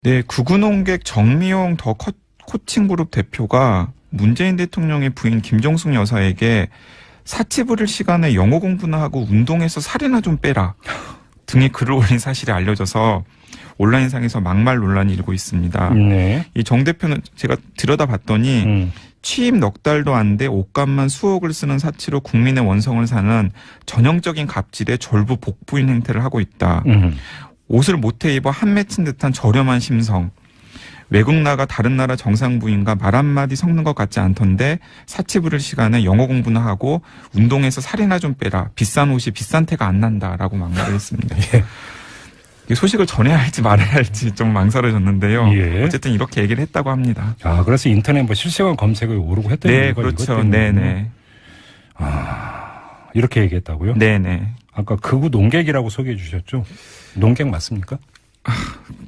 네, 구구농객 정미용 더 코칭그룹 대표가 문재인 대통령의 부인 김정숙 여사에게 사치 부릴 시간에 영어 공부나 하고 운동해서 살이나 좀 빼라 등의 글을 올린 사실이 알려져서 온라인상에서 막말 논란이 일고 있습니다. 네. 이 정 대표는 제가 들여다봤더니 취임 넉 달도 안 돼 옷값만 수억을 쓰는 사치로 국민의 원성을 사는 전형적인 갑질의 졸부 복부인 행태를 하고 있다. 옷을 못해 입어 한 맺힌 듯한 저렴한 심성. 외국 나가 다른 나라 정상 부인과 말 한마디 섞는 것 같지 않던데 사치 부릴 시간에 영어 공부나 하고 운동해서 살이나 좀 빼라. 비싼 옷이 비싼 태가 안 난다라고 막말을 했습니다. 예. 이 소식을 전해야 할지 말아야 할지 좀 망설여졌는데요. 예. 어쨌든 이렇게 얘기를 했다고 합니다. 아, 그래서 인터넷 뭐 실시간 검색어에 오르고 했던 네, 이유가 그렇죠. 이것 때문이군요. 네네. 아, 이렇게 얘기했다고요? 네네. 아까 극우 농객이라고 소개해 주셨죠? 농객 맞습니까?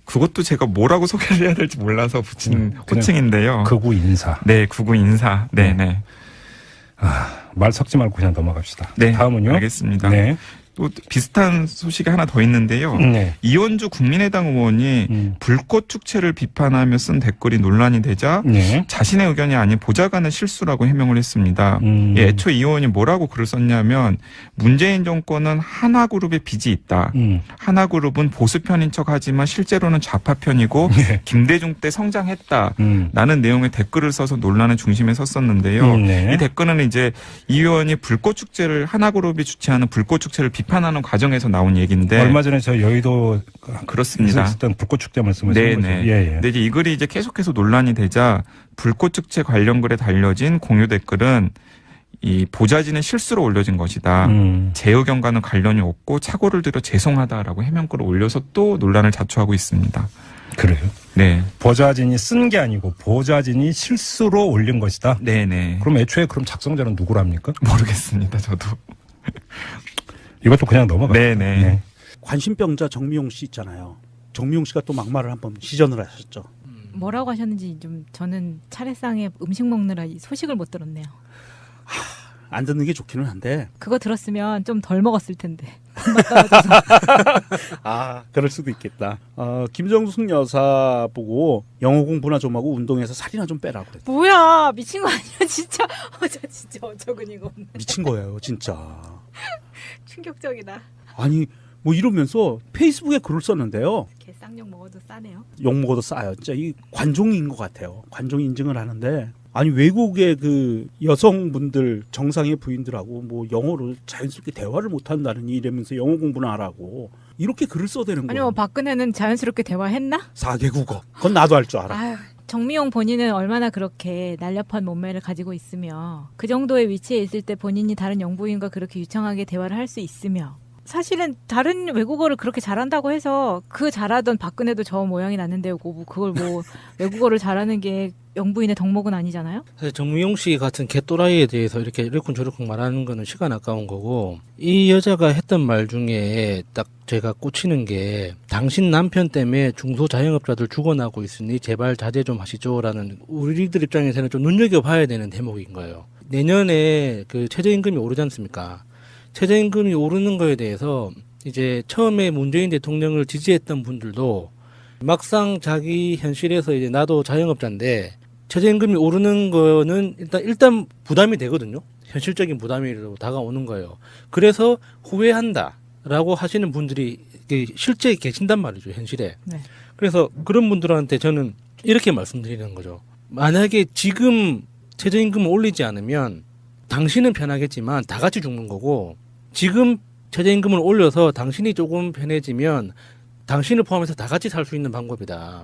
그것도 제가 뭐라고 소개를 해야 될지 몰라서 붙인 호칭인데요. 극우 인사. 네, 구구 인사. 네네. 아, 말 섞지 말고 그냥 넘어갑시다. 네. 다음은요? 알겠습니다. 네. 또 비슷한 소식이 하나 더 있는데요. 네. 이원주 국민의당 의원이 불꽃 축제를 비판하며 쓴 댓글이 논란이 되자 네. 자신의 의견이 아닌 보좌관의 실수라고 해명을 했습니다. 예, 애초 이 의원이 뭐라고 글을 썼냐면 문재인 정권은 하나그룹의 빚이 있다. 하나그룹은 보수편인 척하지만 실제로는 좌파편이고 네. 김대중 때 성장했다. 라는 내용의 댓글을 써서 논란의 중심에 섰었는데요. 네. 이 댓글은 이제 이 의원이 불꽃 축제를 하나그룹이 주최하는 불꽃 축제를 비판하는 과정에서 나온 얘기인데 얼마 전에 저 여의도 그렇습니다. 있었던 불꽃 축제 말씀하시는 거죠? 네네. 예, 예. 근데 이제 이 글이 이제 계속해서 논란이 되자 불꽃 축제 관련 글에 달려진 공유 댓글은 이 보좌진의 실수로 올려진 것이다. 제 의견과는 관련이 없고 착오를 들여 죄송하다라고 해명글을 올려서 또 논란을 자초하고 있습니다. 그래요? 네. 보좌진이 쓴 게 아니고 보좌진이 실수로 올린 것이다? 네네. 그럼 애초에 그럼 작성자는 누구랍니까? 모르겠습니다. 저도. 이것도 그냥 넘어가요. 네네. 네. 관심병자 정미용 씨 있잖아요. 정미용 씨가 또 막말을 한번 시전을 하셨죠. 뭐라고 하셨는지 좀 저는 차례상에 음식 먹느라 이 소식을 못 들었네요. 안 듣는 게 좋기는 한데. 그거 들었으면 좀 덜 먹었을 텐데. 입맛 떨어져서. 아, 그럴 수도 있겠다. 김정숙 여사 보고 영어 공부나 좀 하고 운동해서 살이나 좀 빼라고 그랬다. 뭐야 미친 거 아니야 진짜. 저 진짜 어처구니가 없네. 미친 거예요, 진짜. 충격적이다. 아니, 뭐 이러면서 페이스북에 글을 썼는데요. 개 쌍욕 먹어도 싸네요. 욕 먹어도 싸요. 진짜 이 관종인 것 같아요. 관종이 인증을 하는데. 아니, 외국의 그 여성분들, 정상의 부인들하고 뭐 영어로 자연스럽게 대화를 못 한다는 이러면서 영어 공부나 하라고. 이렇게 글을 써대는 아니 거예요. 뭐 박근혜는 자연스럽게 대화했나? 4개 국어. 그건 나도 할 줄 알아. 아유, 정미용 본인은 얼마나 그렇게 날렵한 몸매를 가지고 있으며 그 정도의 위치에 있을 때 본인이 다른 영부인과 그렇게 유창하게 대화를 할 수 있으며 사실은 다른 외국어를 그렇게 잘한다고 해서 그 잘하던 박근혜도 저 모양이 났는데 그걸 뭐 외국어를 잘하는 게 영부인의 덕목은 아니잖아요? 사실 정미용 씨 같은 개또라이에 대해서 이렇게 이러쿵저러쿵 말하는 거는 시간 아까운 거고 이 여자가 했던 말 중에 딱 제가 꽂히는 게 당신 남편 때문에 중소자영업자들 죽어나고 있으니 제발 자제 좀 하시죠라는 우리들 입장에서는 좀 눈여겨봐야 되는 대목인 거예요. 내년에 그 최저임금이 오르지 않습니까? 최저임금이 오르는 거에 대해서 이제 처음에 문재인 대통령을 지지했던 분들도 막상 자기 현실에서 이제 나도 자영업자인데 최저임금이 오르는 거는 일단 부담이 되거든요. 현실적인 부담이라고 다가오는 거예요. 그래서 후회한다라고 하시는 분들이 실제 계신단 말이죠, 현실에. 네. 그래서 그런 분들한테 저는 이렇게 말씀드리는 거죠. 만약에 지금 최저임금을 올리지 않으면 당신은 편하겠지만 다 같이 죽는 거고 지금 최저임금을 올려서 당신이 조금 편해지면 당신을 포함해서 다 같이 살 수 있는 방법이다.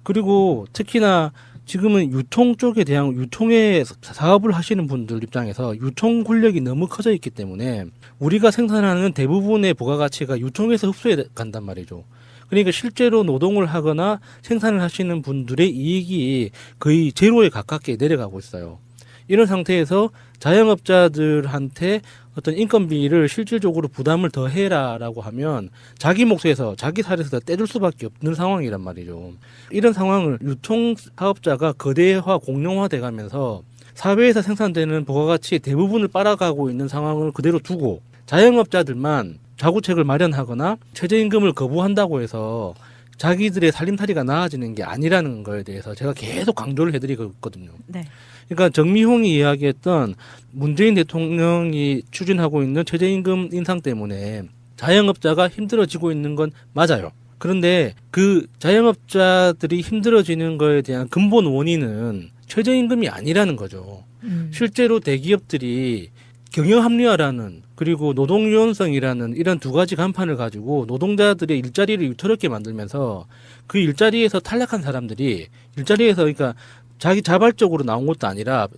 그리고 특히나 지금은 유통 쪽에 대한 유통의 사업을 하시는 분들 입장에서 유통 권력이 너무 커져 있기 때문에 우리가 생산하는 대부분의 부가가치가 유통에서 흡수해 간단 말이죠. 그러니까 실제로 노동을 하거나 생산을 하시는 분들의 이익이 거의 제로에 가깝게 내려가고 있어요. 이런 상태에서 자영업자들한테 어떤 인건비를 실질적으로 부담을 더 해라라고 하면 자기 몫에서 자기 살에서 다 떼줄 수밖에 없는 상황이란 말이죠. 이런 상황을 유통사업자가 거대화 공룡화돼 가면서 사회에서 생산되는 부가가치의 대부분을 빨아가고 있는 상황을 그대로 두고 자영업자들만 자구책을 마련하거나 최저임금을 거부한다고 해서 자기들의 살림살이가 나아지는 게 아니라는 거에 대해서 제가 계속 강조를 해드리고 있거든요. 네. 그러니까 정미홍이 이야기했던 문재인 대통령이 추진하고 있는 최저임금 인상 때문에 자영업자가 힘들어지고 있는 건 맞아요. 그런데 그 자영업자들이 힘들어지는 거에 대한 근본 원인은 최저임금이 아니라는 거죠. 실제로 대기업들이 경영합리화라는 그리고 노동유연성이라는 이런 두 가지 간판을 가지고 노동자들의 일자리를 위태롭게 만들면서 그 일자리에서 탈락한 사람들이 일자리에서 그러니까 자기 자발적으로 나온 것도 아니라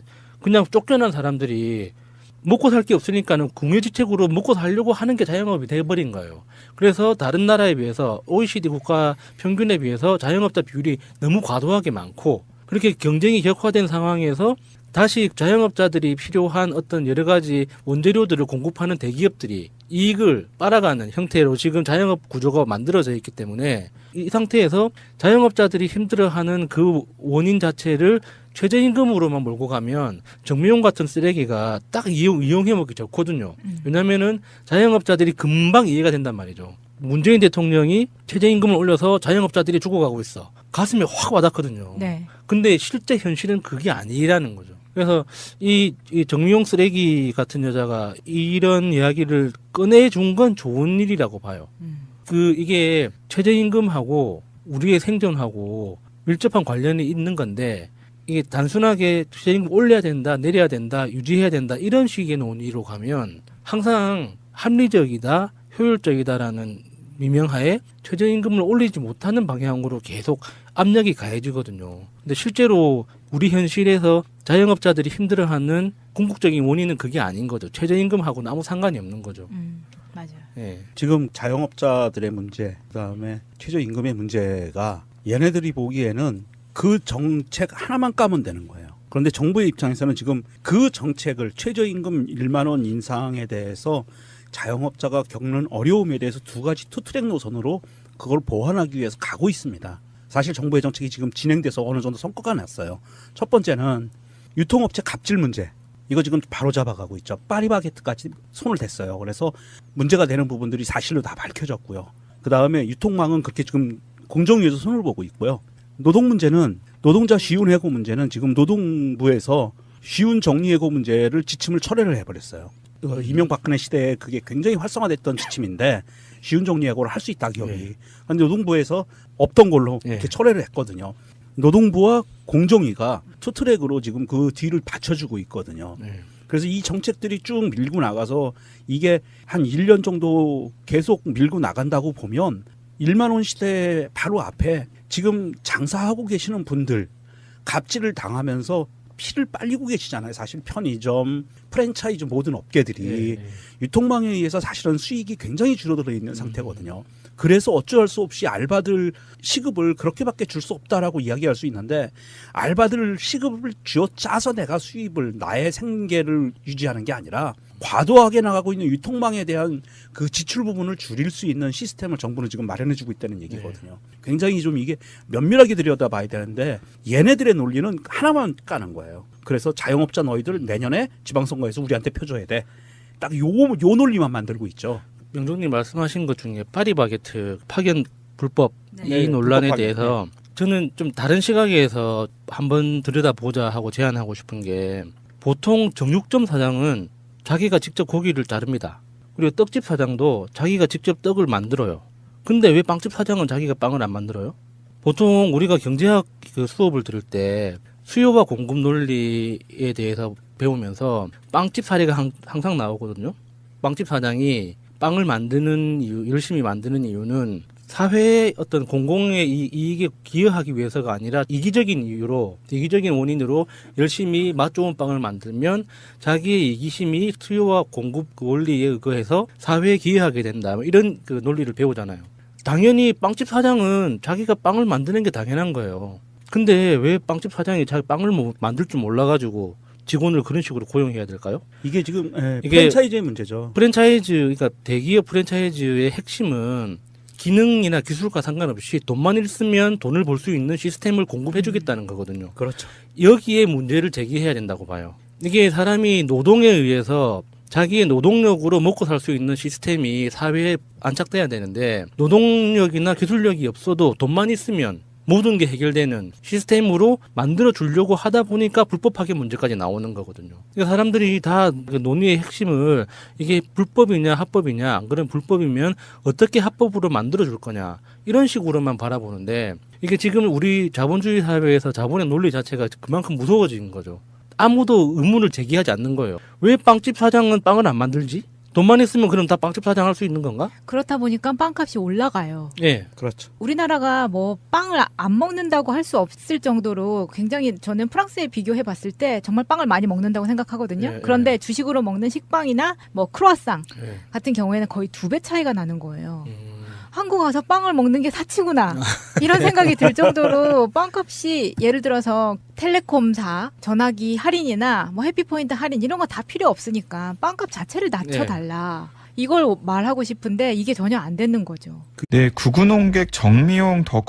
그냥 쫓겨난 사람들이 먹고 살 게 없으니까는 궁예지책으로 먹고 살려고 하는 게 자영업이 돼버린 거예요. 그래서 다른 나라에 비해서 OECD 국가 평균에 비해서 자영업자 비율이 너무 과도하게 많고 그렇게 경쟁이 격화된 상황에서 다시 자영업자들이 필요한 어떤 여러 가지 원재료들을 공급하는 대기업들이 이익을 빨아가는 형태로 지금 자영업 구조가 만들어져 있기 때문에 이 상태에서 자영업자들이 힘들어하는 그 원인 자체를 최저임금으로만 몰고 가면 정미용 같은 쓰레기가 딱 이용해먹기 좋거든요. 왜냐면은 자영업자들이 금방 이해가 된단 말이죠. 문재인 대통령이 최저임금을 올려서 자영업자들이 죽어가고 있어. 가슴에 확 와닿거든요. 네. 근데 실제 현실은 그게 아니라는 거죠. 그래서 이 정미용 쓰레기 같은 여자가 이런 이야기를 꺼내준 건 좋은 일이라고 봐요. 이게 최저임금하고 우리의 생존하고 밀접한 관련이 있는 건데 이게 단순하게 최저임금 올려야 된다, 내려야 된다, 유지해야 된다 이런 식의 논의로 가면 항상 합리적이다, 효율적이다라는 미명하에 최저임금을 올리지 못하는 방향으로 계속 압력이 가해지거든요. 근데 실제로 우리 현실에서 자영업자들이 힘들어하는 궁극적인 원인은 그게 아닌 거죠. 최저임금하고는 아무 상관이 없는 거죠. 맞아요. 예. 지금 자영업자들의 문제, 그다음에 최저임금의 문제가 얘네들이 보기에는 그 정책 하나만 까면 되는 거예요. 그런데 정부의 입장에서는 지금 그 정책을 최저임금 1만 원 인상에 대해서 자영업자가 겪는 어려움에 대해서 두 가지 투트랙 노선으로 그걸 보완하기 위해서 가고 있습니다. 사실 정부의 정책이 지금 진행돼서 어느 정도 성과가 났어요. 첫 번째는 유통업체 갑질 문제. 이거 지금 바로 잡아가고 있죠. 파리바게트까지 손을 댔어요. 그래서 문제가 되는 부분들이 사실로 다 밝혀졌고요. 그다음에 유통망은 그렇게 지금 공정위에서 손을 보고 있고요. 노동 문제는 노동자 쉬운 해고 문제는 지금 노동부에서 쉬운 정리해고 문제를 지침을 철회를 해버렸어요. 이명박근혜 시대에 그게 굉장히 활성화됐던 지침인데 쉬운 정리해고를 할 수 있다 기업이. 그런데 노동부에서 없던 걸로 이렇게 철회를 했거든요. 노동부와 공정위가 투트랙으로 지금 그 뒤를 받쳐주고 있거든요. 그래서 이 정책들이 쭉 밀고 나가서 이게 한 1년 정도 계속 밀고 나간다고 보면 1만 원 시대 바로 앞에 지금 장사하고 계시는 분들 갑질을 당하면서 피를 빨리고 계시잖아요. 사실 편의점, 프랜차이즈 모든 업계들이 유통망에 의해서 사실은 수익이 굉장히 줄어들어 있는 상태거든요. 그래서 어쩔 수 없이 알바들 시급을 그렇게밖에 줄 수 없다라고 이야기할 수 있는데 알바들 시급을 쥐어짜서 내가 수입을 나의 생계를 유지하는 게 아니라 과도하게 나가고 있는 유통망에 대한 그 지출 부분을 줄일 수 있는 시스템을 정부는 지금 마련해주고 있다는 얘기거든요. 굉장히 좀 이게 면밀하게 들여다봐야 되는데 얘네들의 논리는 하나만 까는 거예요. 그래서 자영업자 너희들 내년에 지방선거에서 우리한테 표줘야 돼. 딱 요 논리만 만들고 있죠. 명종님 말씀하신 것 중에 파리바게트 파견 불법 네. 이 논란에 불법 대해서 저는 좀 다른 시각에서 한번 들여다보자 하고 제안하고 싶은 게 보통 정육점 사장은 자기가 직접 고기를 자릅니다. 그리고 떡집 사장도 자기가 직접 떡을 만들어요. 근데 왜 빵집 사장은 자기가 빵을 안 만들어요? 보통 우리가 경제학 그 수업을 들을 때 수요와 공급 논리에 대해서 배우면서 빵집 사례가 항상 나오거든요. 빵집 사장이 빵을 만드는 이유, 열심히 만드는 이유는 사회의 어떤 공공의 이익에 기여하기 위해서가 아니라 이기적인 이유로, 이기적인 원인으로 열심히 맛 좋은 빵을 만들면 자기의 이기심이 수요와 공급 그 원리에 의거해서 사회에 기여하게 된다. 이런 그 논리를 배우잖아요. 당연히 빵집 사장은 자기가 빵을 만드는 게 당연한 거예요. 근데 왜 빵집 사장이 자기 빵을 만들 줄 몰라가지고 직원을 그런 식으로 고용해야 될까요? 이게 지금 이게 프랜차이즈의 문제죠. 프랜차이즈, 그러니까 대기업 프랜차이즈의 핵심은 기능이나 기술과 상관없이 돈만 있으면 돈을 벌 수 있는 시스템을 공급해주겠다는 거거든요. 그렇죠. 여기에 문제를 제기해야 된다고 봐요. 이게 사람이 노동에 의해서 자기의 노동력으로 먹고 살 수 있는 시스템이 사회에 안착돼야 되는데 노동력이나 기술력이 없어도 돈만 있으면 모든 게 해결되는 시스템으로 만들어 주려고 하다 보니까 불법 파견 문제까지 나오는 거거든요. 그러니까 사람들이 다 그 논의의 핵심을 이게 불법이냐 합법이냐, 안 그러면 불법이면 어떻게 합법으로 만들어 줄 거냐 이런 식으로만 바라보는데 이게 지금 우리 자본주의 사회에서 자본의 논리 자체가 그만큼 무서워진 거죠. 아무도 의문을 제기하지 않는 거예요. 왜 빵집 사장은 빵을 안 만들지? 돈만 있으면 그럼 다 빵집 사장 할 수 있는 건가? 그렇다 보니까 빵값이 올라가요. 예. 그렇죠. 우리나라가 뭐 빵을 안 먹는다고 할 수 없을 정도로 굉장히 저는 프랑스에 비교해 봤을 때 정말 빵을 많이 먹는다고 생각하거든요. 예, 그런데 예. 주식으로 먹는 식빵이나 뭐 크루아상 예. 같은 경우에는 거의 2배 차이가 나는 거예요. 한국 와서 빵을 먹는 게 사치구나 이런 생각이 들 정도로 빵값이 예를 들어서 텔레콤사 전화기 할인이나 뭐 해피포인트 할인 이런 거 다 필요 없으니까 빵값 자체를 낮춰달라. 이걸 말하고 싶은데 이게 전혀 안 되는 거죠. 네, 구구농객 정미용 더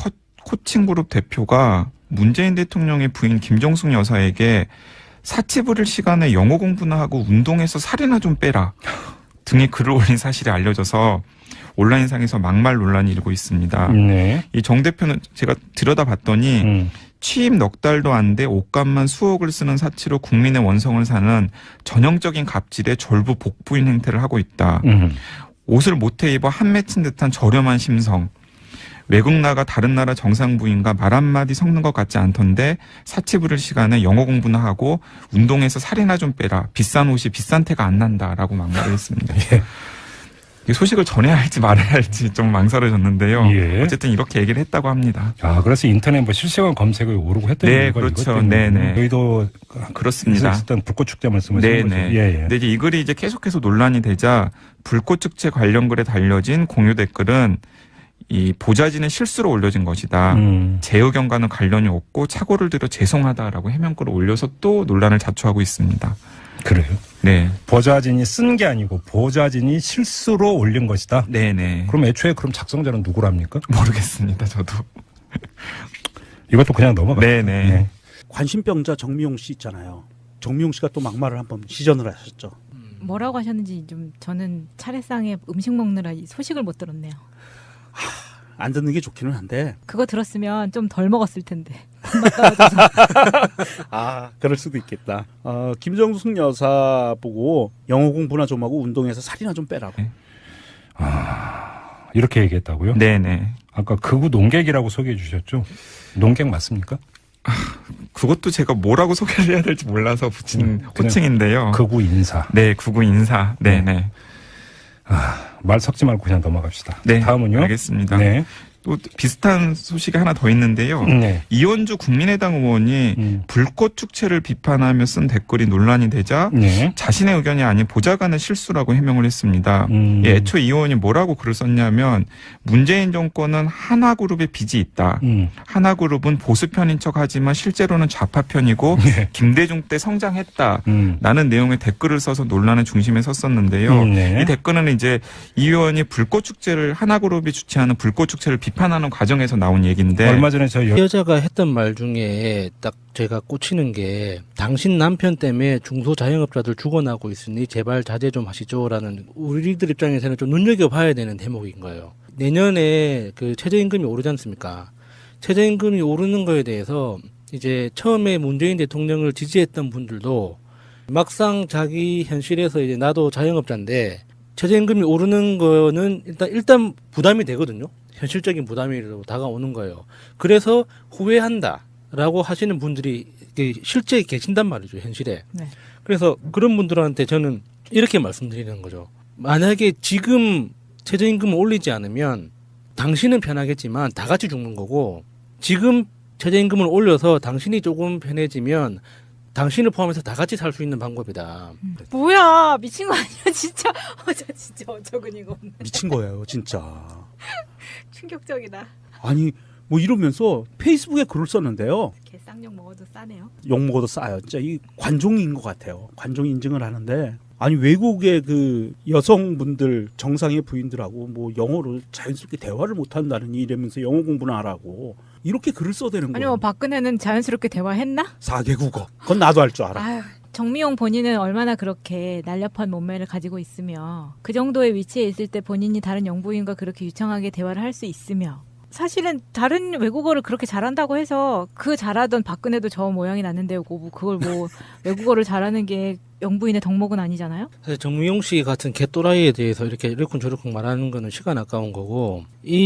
코칭그룹 대표가 문재인 대통령의 부인 김정숙 여사에게 사치 부릴 시간에 영어 공부나 하고 운동해서 살이나 좀 빼라 등의 글을 올린 사실이 알려져서 온라인상에서 막말 논란이 일고 있습니다. 네. 이 정 대표는 제가 들여다봤더니 취임 넉 달도 안 돼 옷값만 수억을 쓰는 사치로 국민의 원성을 사는 전형적인 갑질의 졸부 복부인 행태를 하고 있다. 옷을 못해 입어 한 맺힌 듯한 저렴한 심성. 외국 나가 다른 나라 정상 부인과 말 한마디 섞는 것 같지 않던데 사치 부릴 시간에 영어 공부나 하고 운동해서 살이나 좀 빼라. 비싼 옷이 비싼 태가 안 난다라고 막말을 했습니다. 예. 이 소식을 전해야 할지 말아야 할지 좀 망설여졌는데요. 예. 어쨌든 이렇게 얘기를 했다고 합니다. 아, 그래서 인터넷 뭐 실시간 검색어에 오르고 했던 네, 이유가 그렇죠. 이것 때문에. 네네. 저희도 그렇습니다. 일단 불꽃 축제 말씀하시는 거죠. 네네. 예, 예. 근데 이제 이 글이 이제 계속해서 논란이 되자 불꽃 축제 관련 글에 달려진 공유 댓글은 이 보좌진의 실수로 올려진 것이다. 제 의견과는 관련이 없고 착오를 들여 죄송하다라고 해명글을 올려서 또 논란을 자초하고 있습니다. 그래요. 네. 보좌진이 쓴 게 아니고 보좌진이 실수로 올린 것이다. 네네. 그럼 애초에 그럼 작성자는 누구랍니까? 모르겠습니다. 저도. 이것도 그냥 넘어가. 네네. 관심병자 정미용 씨 있잖아요. 정미용 씨가 또 막말을 한번 시전을 하셨죠. 뭐라고 하셨는지 좀 저는 차례상에 음식 먹느라 이 소식을 못 들었네요. 안 듣는 게 좋기는 한데. 그거 들었으면 좀 덜 먹었을 텐데. 아, 그럴 수도 있겠다. 김정숙 여사 보고 영어 공부나 좀 하고 운동해서 살이나 좀 빼라고. 네. 이렇게 얘기했다고요? 네네. 아까 극우 농객이라고 소개해 주셨죠? 농객 맞습니까? 그것도 제가 뭐라고 소개를 해야 될지 몰라서 붙인 그냥 호칭인데요. 극우 인사. 네, 구구 인사. 네네. 말 섞지 말고 그냥 넘어갑시다. 네. 다음은요? 알겠습니다. 네. 또 비슷한 소식이 하나 더 있는데요. 네. 이원주 국민의당 의원이 불꽃 축제를 비판하며 쓴 댓글이 논란이 되자 네. 자신의 의견이 아닌 보좌관의 실수라고 해명을 했습니다. 예, 애초에 이 의원이 뭐라고 글을 썼냐면 문재인 정권은 하나그룹의 빚이 있다. 하나그룹은 보수편인 척하지만 실제로는 좌파편이고 네. 김대중 때 성장했다. 라는 내용의 댓글을 써서 논란의 중심에 섰었는데요. 네. 이 댓글은 이제 이 의원이 불꽃 축제를 하나그룹이 주최하는 불꽃 축제를 비판하는 과정에서 나온 얘기인데 얼마 전에 저 여자가 했던 말 중에 딱 제가 꽂히는 게 당신 남편 때문에 중소자영업자들 죽어나고 있으니 제발 자제 좀 하시죠라는 우리들 입장에서는 좀 눈여겨봐야 되는 대목인 거예요. 내년에 그 최저임금이 오르지 않습니까? 최저임금이 오르는 거에 대해서 이제 처음에 문재인 대통령을 지지했던 분들도 막상 자기 현실에서 이제 나도 자영업자인데 최저임금이 오르는 거는 일단 부담이 되거든요. 현실적인 부담이라고 다가오는 거예요. 그래서 후회한다라고 하시는 분들이 실제 계신단 말이죠, 현실에. 네. 그래서 그런 분들한테 저는 이렇게 말씀드리는 거죠. 만약에 지금 최저임금을 올리지 않으면 당신은 편하겠지만 다 같이 죽는 거고 지금 최저임금을 올려서 당신이 조금 편해지면 당신을 포함해서 다 같이 살 수 있는 방법이다. 뭐야 미친 거 아니야 진짜. 저 진짜 어처구니가 없네. 미친 거예요, 진짜. 충격적이다. 아니, 뭐 이러면서 페이스북에 글을 썼는데요. 개 쌍욕 먹어도 싸네요. 욕 먹어도 싸요. 진짜 이 관종인 것 같아요. 관종 인증을 하는데. 아니, 외국의 그 여성분들, 정상의 부인들하고 뭐 영어로 자연스럽게 대화를 못 한다는 이러면서 영어 공부나 하라고. 이렇게 글을 써대는 아니 거예요. 뭐 박근혜는 자연스럽게 대화했나? 4개 국어. 그건 나도 할 줄 알아. 아유 정미용 본인은 얼마나 그렇게 날렵한 몸매를 가지고 있으며 그 정도의 위치에 있을 때 본인이 다른 영부인과 그렇게 유창하게 대화를 할 수 있으며 사실은 다른 외국어를 그렇게 잘한다고 해서 그 잘하던 박근혜도 저 모양이 났는데요. 뭐 그걸 뭐 외국어를 잘하는 게 영부인의 덕목은 아니잖아요. 사실 정미용 씨 같은 개또라이에 대해서 이렇게 이러쿵저러쿵 말하는 거는 시간 아까운 거고 이